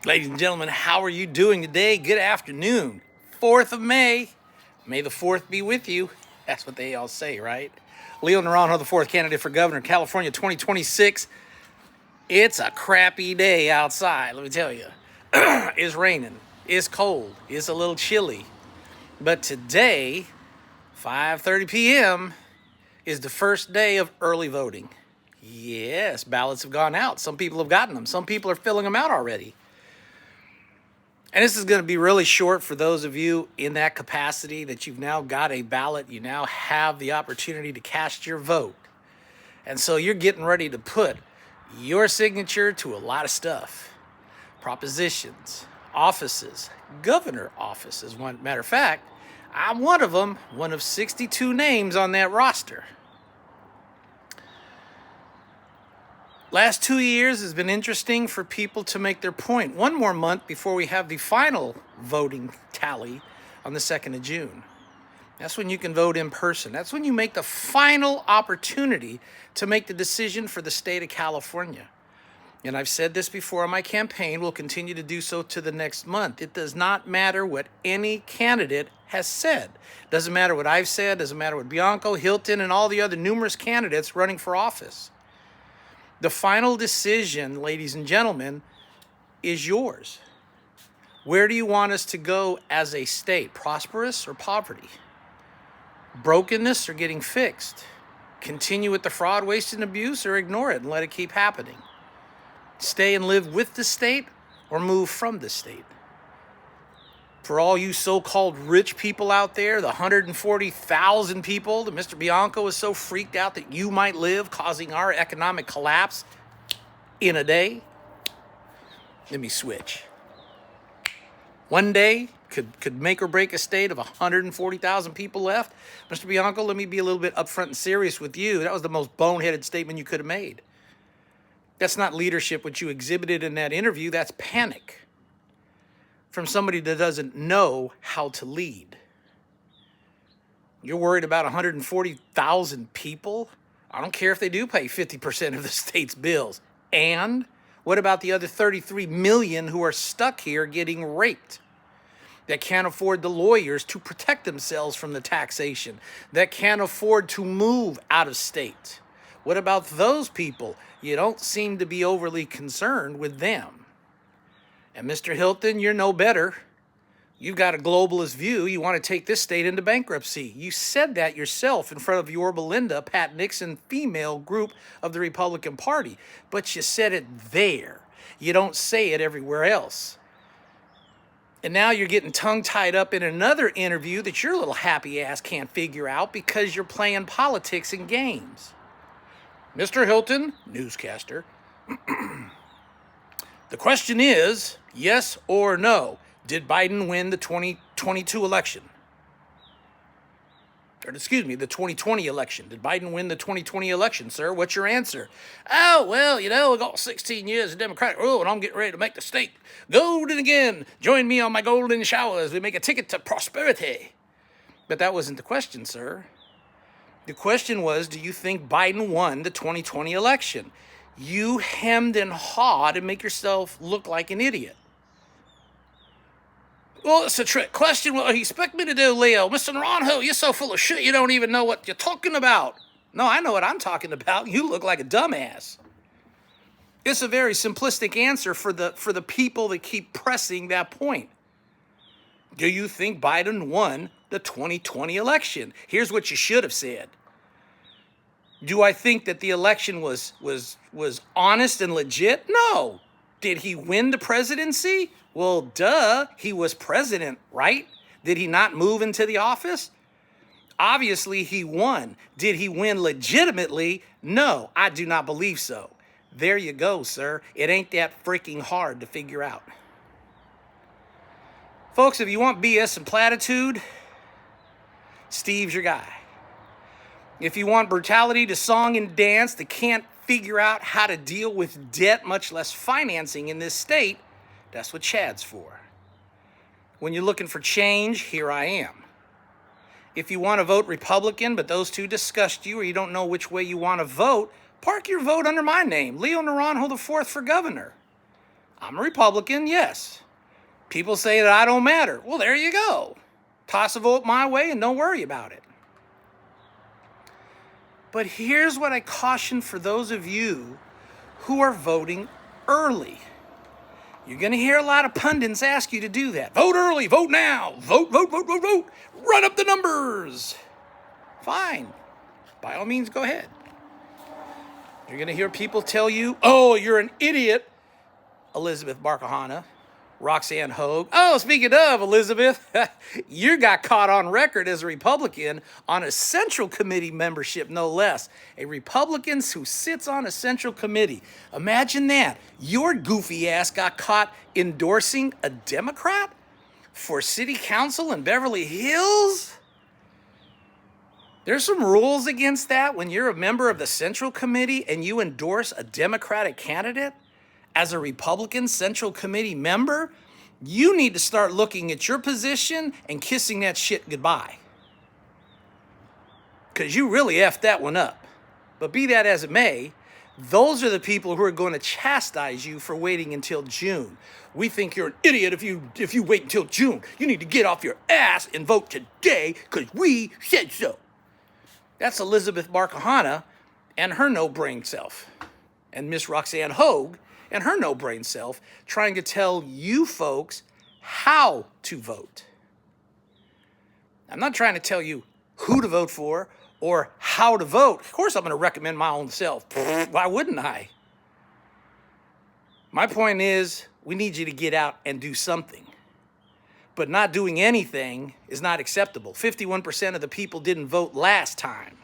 Ladies and gentlemen, how are you doing today? Good afternoon. 4th of May. May the 4th be with you. That's what they all say, right? Leo Naranjo IV, candidate for governor of California 2026. It's a crappy day outside, let me tell you. It's raining. It's cold. It's a little chilly. But today, 5:30 p.m., is the first day of early voting. Yes, ballots have gone out. Some people have gotten them. Some people are filling them out already. And this is going to be really short for those of you in that capacity that you've now got a ballot. You now have the opportunity to cast your vote. And so you're getting ready to put your signature to a lot of stuff. Propositions, offices, governor offices. One matter of fact, I'm one of them, one of 62 names on that roster. Last 2 years has been interesting for people to make their point. One more month before we have the final voting tally on the 2nd of June. That's when you can vote in person. That's when you make the final opportunity to make the decision for the state of California. And I've said this before on my campaign, we'll continue to do so to the next month. It does not matter what any candidate has said. Doesn't matter what I've said, doesn't matter what Bianco, Hilton, and all the other numerous candidates running for office. The final decision, ladies and gentlemen, is yours. Where do you want us to go as a state? Prosperous or poverty? Brokenness or getting fixed? Continue with the fraud, waste, and abuse, or ignore it and let it keep happening? Stay and live with the state or move from the state? For all you so-called rich people out there, the 140,000 people that Mr. Bianco is so freaked out that you might live, causing our economic collapse in a day, let me switch. One day could make or break a state of 140,000 people left. Mr. Bianco, let me be a little bit upfront and serious with you. That was the most boneheaded statement you could have made. That's not leadership, what you exhibited in that interview. That's panic from somebody that doesn't know how to lead. You're worried about 140,000 people? I don't care if they do pay 50% of the state's bills. And what about the other 33 million who are stuck here getting raped? That can't afford the lawyers to protect themselves from the taxation, that can't afford to move out of state. What about those people? You don't seem to be overly concerned with them. And Mr. Hilton, you're no better. You've got a globalist view. You want to take this state into bankruptcy. You said that yourself in front of Yorba Linda, Pat Nixon, female group of the Republican Party. But you said it there. You don't say it everywhere else. And now you're getting tongue-tied up in another interview that your little happy ass can't figure out because you're playing politics and games. Mr. Hilton, newscaster, the question is, yes or no, did Biden win the 2022 election? Or excuse me, the 2020 election. Did Biden win the 2020 election, sir? What's your answer? Oh, well, we got 16 years of Democratic rule, and I'm getting ready to make the state golden again. Join me on my golden shower as we make a ticket to prosperity. But that wasn't the question, sir. The question was, do you think Biden won the 2020 election? You hemmed and hawed and make yourself look like an idiot. Well, it's a trick question. What do you expect me to do, Leo? Mr. Naranjo, you're so full of shit you don't even know what you're talking about. No, I know what I'm talking about. You look like a dumbass. It's a very simplistic answer for the people that keep pressing that point. Do you think Biden won the 2020 election? Here's what you should have said. Do I think that the election was honest and legit? No. Did he win the presidency? Well, duh, he was president, right? Did he not move into the office? Obviously, he won. Did he win legitimately? No, I do not believe so. There you go, sir. It ain't that freaking hard to figure out. Folks, if you want BS and platitude, Steve's your guy. If you want brutality to song and dance that can't figure out how to deal with debt, much less financing in this state, that's what Chad's for. When you're looking for change, here I am. If you want to vote Republican, but those two disgust you or you don't know which way you want to vote, park your vote under my name, Leo Naranjo IV for governor. I'm a Republican, yes. People say that I don't matter. Well, there you go. Toss a vote my way and don't worry about it. But here's what I caution for those of you who are voting early. You're going to hear a lot of pundits ask you to do that. Vote early, vote now, vote, vote, vote, vote, vote. Run up the numbers. Fine. By all means, go ahead. You're going to hear people tell you, oh, you're an idiot, Elizabeth Barkahana, Roxanne Hogue. Oh, speaking of Elizabeth, you got caught on record as a Republican on a Central Committee membership, no less. A Republican who sits on a Central Committee. Imagine that. Your goofy ass got caught endorsing a Democrat for city council in Beverly Hills? There's some rules against that when you're a member of the Central Committee and you endorse a Democratic candidate. As a Republican Central Committee member, you need to start looking at your position and kissing that shit goodbye. Because you really effed that one up. But be that as it may, those are the people who are going to chastise you for waiting until June. We think you're an idiot if you wait until June. You need to get off your ass and vote today because we said so. That's Elizabeth Barkahana and her no-brain self. And Miss Roxanne Hogue and her no-brain self trying to tell you folks how to vote. I'm not trying to tell you who to vote for or how to vote. Of course, I'm going to recommend my own self. Why wouldn't I? My point is, we need you to get out and do something. But not doing anything is not acceptable. 51% of the people didn't vote last time.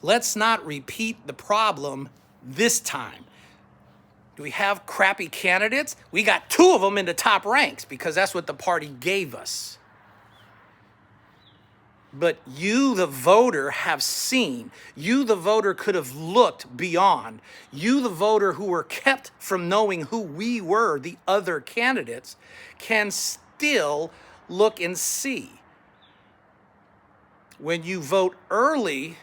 Let's not repeat the problem this time. Do we have crappy candidates? We got 2 of them in the top ranks because that's what the party gave us. But you, the voter, have seen. You, the voter, could have looked beyond. You, the voter, who were kept from knowing who we were, the other candidates, can still look and see. When you vote early,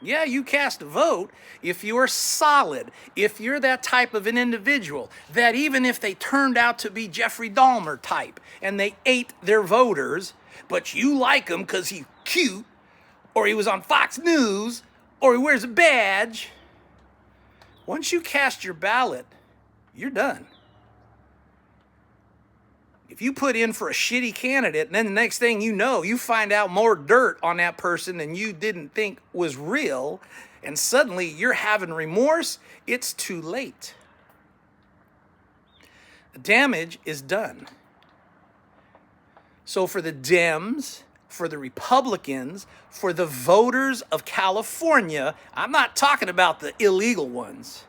yeah, you cast a vote if you're solid, if you're that type of an individual, that even if they turned out to be Jeffrey Dahmer type and they ate their voters, but you like him because he's cute, or he was on Fox News, or he wears a badge, once you cast your ballot, you're done. If you put in for a shitty candidate, and then the next thing you know, you find out more dirt on that person than you didn't think was real, and suddenly you're having remorse, it's too late. The damage is done. So for the Dems, for the Republicans, for the voters of California, I'm not talking about the illegal ones.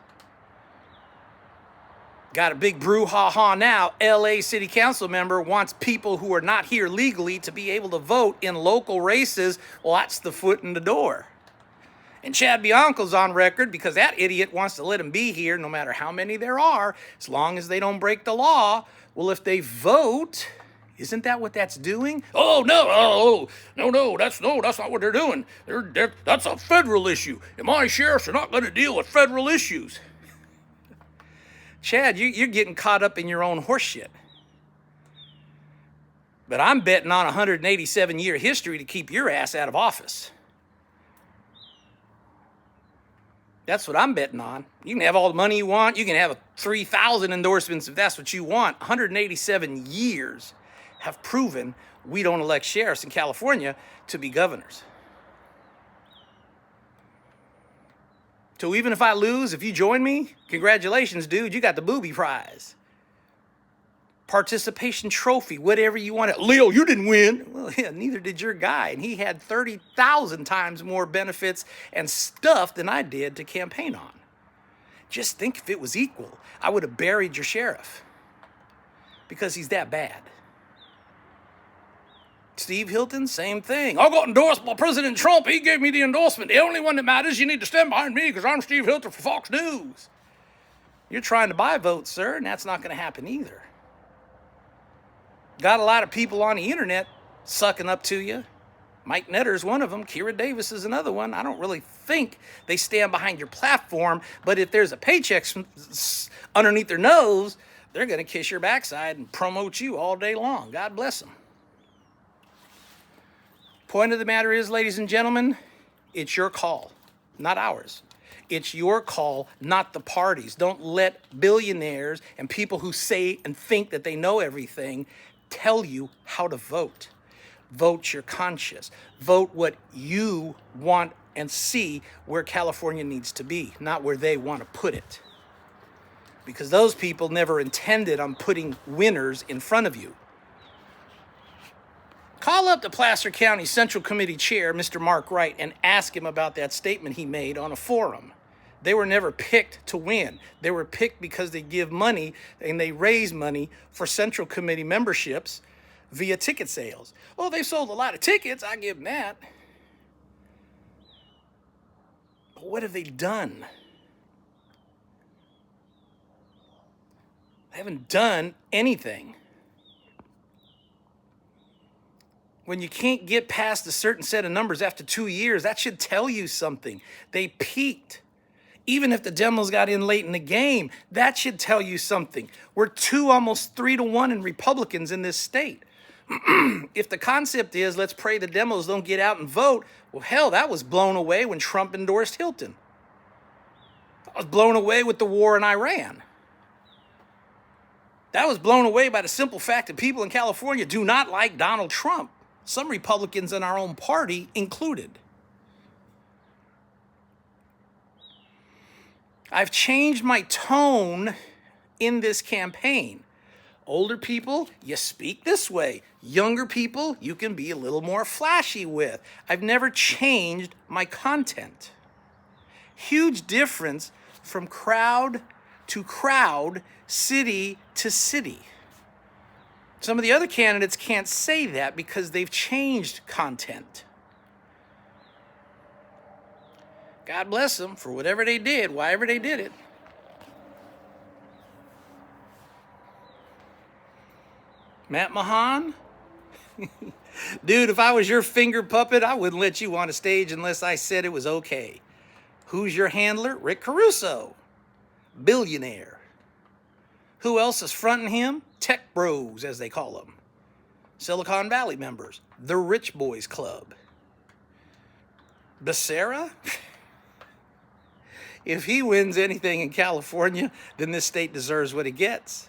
Got a big brouhaha now. LA City Council member wants people who are not here legally to be able to vote in local races. Well, that's the foot in the door. And Chad Bianco's on record because that idiot wants to let them be here no matter how many there are, as long as they don't break the law. Well, if they vote, isn't that what that's doing? Oh, no, that's not what they're doing. That's a federal issue. And my sheriffs are not going to deal with federal issues. Chad, you're getting caught up in your own horseshit. But I'm betting on a 187-year history to keep your ass out of office. That's what I'm betting on. You can have all the money you want. You can have 3,000 endorsements if that's what you want. 187 years have proven we don't elect sheriffs in California to be governors. So even if I lose, if you join me, congratulations, dude, you got the booby prize. Participation trophy, whatever you want. Leo, you didn't win. Well, yeah, neither did your guy. And he had 30,000 times more benefits and stuff than I did to campaign on. Just think if it was equal, I would have buried your sheriff because he's that bad. Steve Hilton, same thing. I got endorsed by President Trump. He gave me the endorsement. The only one that matters, you need to stand behind me because I'm Steve Hilton for Fox News. You're trying to buy votes, sir, and that's not going to happen either. Got a lot of people on the internet sucking up to you. Mike Netter's one of them. Kira Davis is another one. I don't really think they stand behind your platform, but if there's a paycheck underneath their nose, they're going to kiss your backside and promote you all day long. God bless them. Point of the matter is, ladies and gentlemen, it's your call, not ours. It's your call, not the party's. Don't let billionaires and people who say and think that they know everything tell you how to vote. Vote your conscience. Vote what you want and see where California needs to be, not where they want to put it. Because those people never intended on putting winners in front of you. Call up the Placer County Central Committee Chair, Mr. Mark Wright, and ask him about that statement he made on a forum. They were never picked to win. They were picked because they give money and they raise money for Central Committee memberships via ticket sales. Well, they sold a lot of tickets, I give them that. But what have they done? They haven't done anything. When you can't get past a certain set of numbers after 2 years, that should tell you something. They peaked. Even if the Demos got in late in the game, that should tell you something. We're almost 3-1 in Republicans in this state. If the concept is, let's pray the Demos don't get out and vote, well, hell, that was blown away when Trump endorsed Hilton. That was blown away with the war in Iran. That was blown away by the simple fact that people in California do not like Donald Trump. Some Republicans in our own party included. I've changed my tone in this campaign. Older people, you speak this way. Younger people, you can be a little more flashy with. I've never changed my content. Huge difference from crowd to crowd, city to city. Some of the other candidates can't say that because they've changed content. God bless them for whatever they did, wherever they did it. Matt Mahan? Dude, if I was your finger puppet, I wouldn't let you on a stage unless I said it was okay. Who's your handler? Rick Caruso. Billionaire. Who else is fronting him? Tech bros, as they call them. Silicon Valley members. The Rich Boys Club. Becerra? If he wins anything in California, then this state deserves what it gets.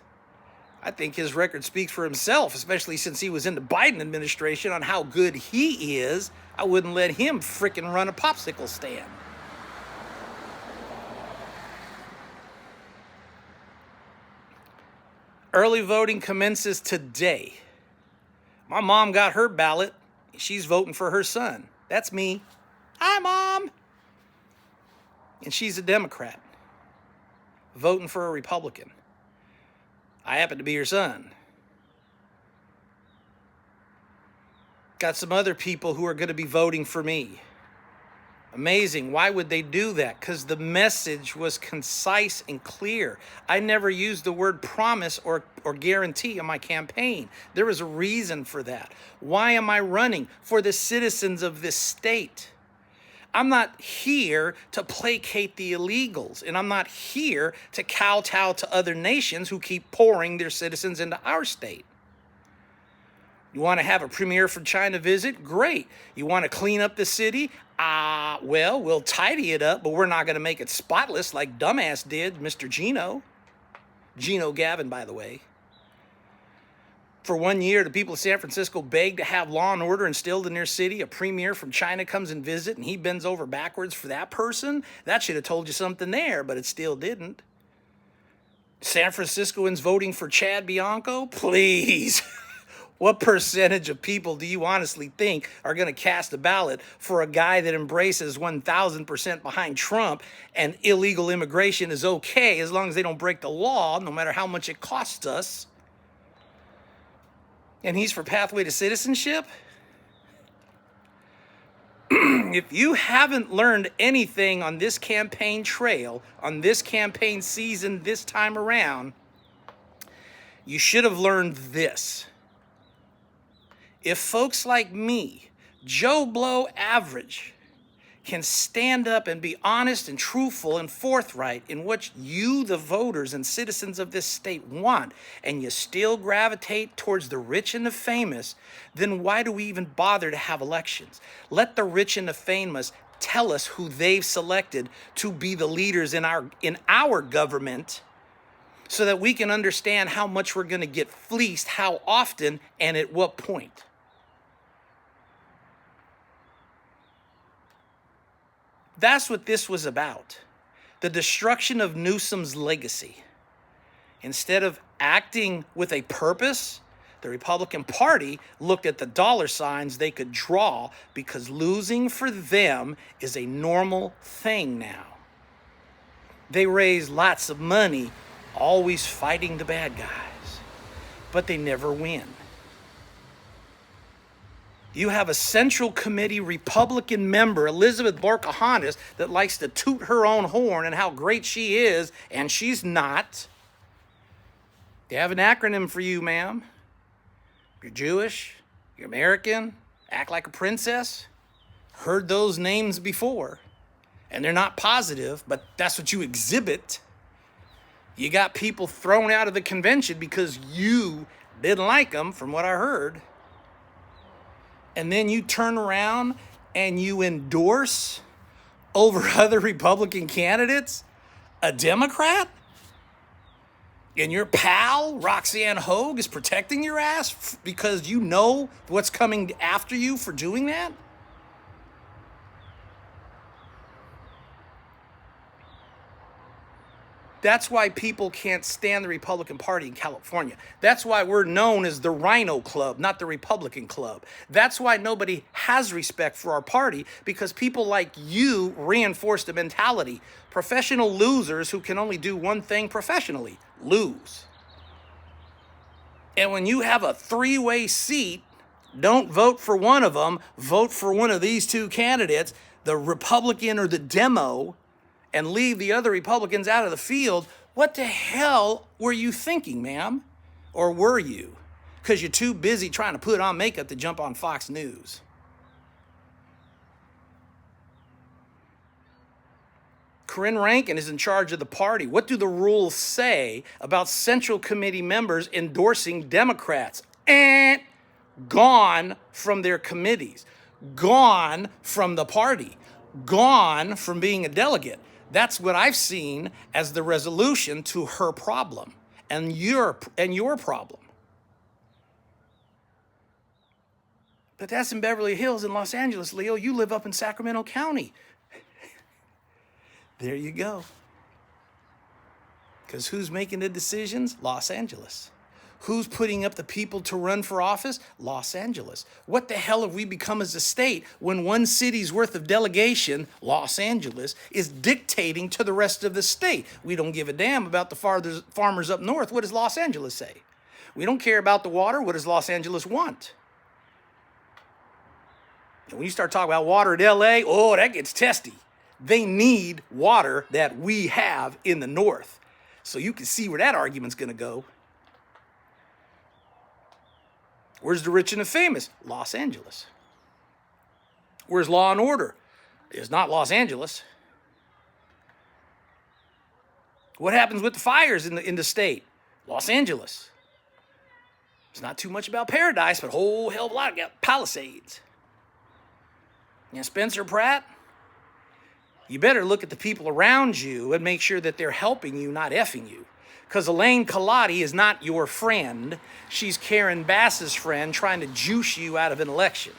I think his record speaks for himself, especially since he was in the Biden administration on how good he is. I wouldn't let him frickin' run a popsicle stand. Early voting commences today. My mom got her ballot. She's voting for her son. That's me. Hi, Mom. And she's a Democrat, voting for a Republican. I happen to be her son. Got some other people who are going to be voting for me. Amazing. Why would they do that? Because the message was concise and clear. I never used the word promise or guarantee in my campaign. There was a reason for that. Why am I running? For the citizens of this state. I'm not here to placate the illegals, and I'm not here to kowtow to other nations who keep pouring their citizens into our state. You want to have a premier from China visit? Great. You want to clean up the city? Well, we'll tidy it up, but we're not going to make it spotless like dumbass did Mr. Gino. Gino Gavin, by the way. For 1 year, the people of San Francisco begged to have law and order instilled in their city. A premier from China comes and visits, and he bends over backwards for that person. That should have told you something there, but it still didn't. San Franciscoans voting for Chad Bianco? Please. What percentage of people do you honestly think are going to cast a ballot for a guy that embraces 1,000% behind Trump and illegal immigration is okay as long as they don't break the law, no matter how much it costs us? And he's for pathway to citizenship? If you haven't learned anything on this campaign trail, on this campaign season this time around, you should have learned this. If folks like me, Joe Blow average, can stand up and be honest and truthful and forthright in what you, the voters and citizens of this state, want, and you still gravitate towards the rich and the famous, then why do we even bother to have elections? Let the rich and the famous tell us who they've selected to be the leaders in our government, so that we can understand how much we're going to get fleeced, how often, and at what point. That's what this was about. The destruction of Newsom's legacy. Instead of acting with a purpose, the Republican Party looked at the dollar signs they could draw, because losing for them is a normal thing now. They raise lots of money, always fighting the bad guys, but they never win. You have a Central Committee Republican member, Elizabeth Borkahonis, that likes to toot her own horn and how great she is, and she's not. They have an acronym for you, ma'am. You're Jewish, you're American, act like a princess. Heard those names before, and they're not positive, but that's what you exhibit. You got people thrown out of the convention because you didn't like them, from what I heard. And then you turn around and you endorse over other Republican candidates a Democrat? And your pal, Roxanne Hogue, is protecting your ass because you know what's coming after you for doing that? That's why people can't stand the Republican Party in California. That's why we're known as the Rhino Club, not the Republican Club. That's why nobody has respect for our party, because people like you reinforce the mentality. Professional losers who can only do one thing professionally, lose. And when you have a three-way seat, don't vote for one of them, vote for one of these two candidates, the Republican or the Demo, and leave the other Republicans out of the field. What the hell were you thinking, ma'am? Or were you? Because you're too busy trying to put on makeup to jump on Fox News. Corinne Rankin is in charge of the party. What do the rules say about Central Committee members endorsing Democrats? Gone from their committees. Gone from the party. Gone from being a delegate. That's what I've seen as the resolution to her problem and your problem. But that's in Beverly Hills in Los Angeles, Leo. You live up in Sacramento County. There you go. Because who's making the decisions? Los Angeles. Who's putting up the people to run for office? Los Angeles. What the hell have we become as a state when one city's worth of delegation, Los Angeles, is dictating to the rest of the state? We don't give a damn about the farmers up north. What does Los Angeles say? We don't care about the water. What does Los Angeles want? And when you start talking about water in LA, oh, that gets testy. They need water that we have in the north. So you can see where that argument's going to go. Where's the rich and the famous? Los Angeles. Where's law and order? It's not Los Angeles. What happens with the fires in the state? Los Angeles. It's not too much about paradise, but a whole hell of a lot about Palisades. And Spencer Pratt, you better look at the people around you and make sure that they're helping you, not effing you. Because Elaine Colati is not your friend. She's Karen Bass's friend trying to juice you out of an election.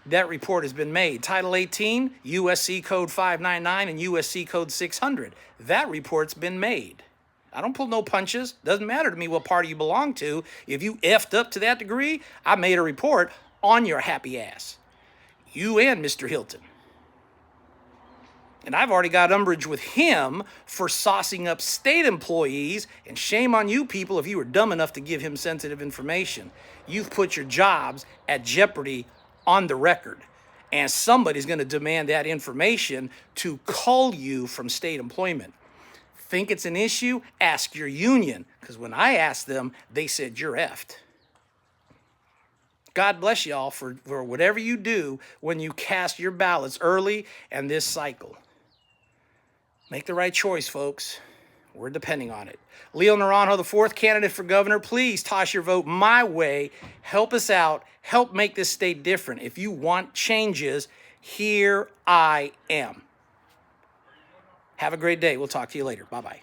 That report has been made. Title 18, USC Code 599 and USC Code 600. That report's been made. I don't pull no punches. Doesn't matter to me what party you belong to. If you effed up to that degree, I made a report on your happy ass. You and Mr. Hilton. And I've already got umbrage with him for saucing up state employees, and shame on you people if you were dumb enough to give him sensitive information. You've put your jobs at jeopardy on the record, and somebody's going to demand that information to cull you from state employment. Think it's an issue? Ask your union, because when I asked them, they said you're effed. God bless y'all for whatever you do when you cast your ballots early and this cycle. Make the right choice, folks. We're depending on it. Leo Naranjo IV, candidate for governor. Please toss your vote my way. Help us out. Help make this state different. If you want changes, here I am. Have a great day. We'll talk to you later. Bye-bye.